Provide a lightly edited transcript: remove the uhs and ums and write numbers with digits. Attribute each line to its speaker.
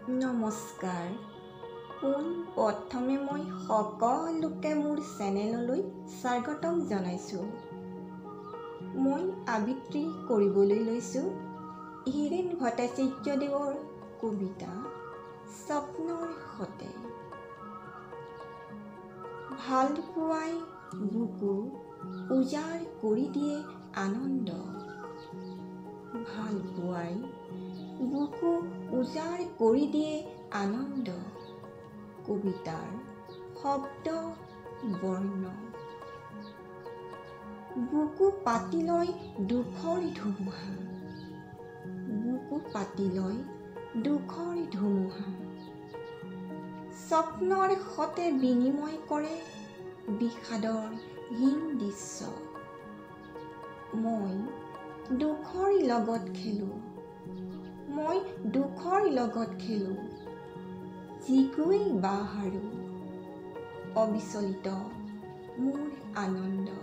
Speaker 1: নমস্কাৰ। প্ৰথমে মই সকলোকে মোৰ চেনেললৈ স্বাগতম জনাইছোঁ। মই আবৃত্তি কৰিবলৈ লৈছোঁ হিৰেণ ভট্টাচাৰ্যদেৱৰ কবিতা স্বপ্নৰ সতে। ভাল পোৱাই বুকু উজাৰ কৰি দিয়ে আনন্দ। ভাল পোৱাই বুকু উজাৰ কৰি দিয়ে আনন্দ। কবিতাৰ শব্দ বৰ্ণ। বুকু পাতি লয় দুখৰ ধুমুহা। বুকু পাতি লয় দুখৰ ধুমুহা। স্বপ্নৰ সতে বিনিময় কৰে বিষাদৰ হীন দৃশ্য। মই দুখৰ লগত খেলোঁ। মই দুখৰ লগত খেলোঁ। জিকুৱেই বা হাৰো অবিচলিত মোৰ আনন্দ।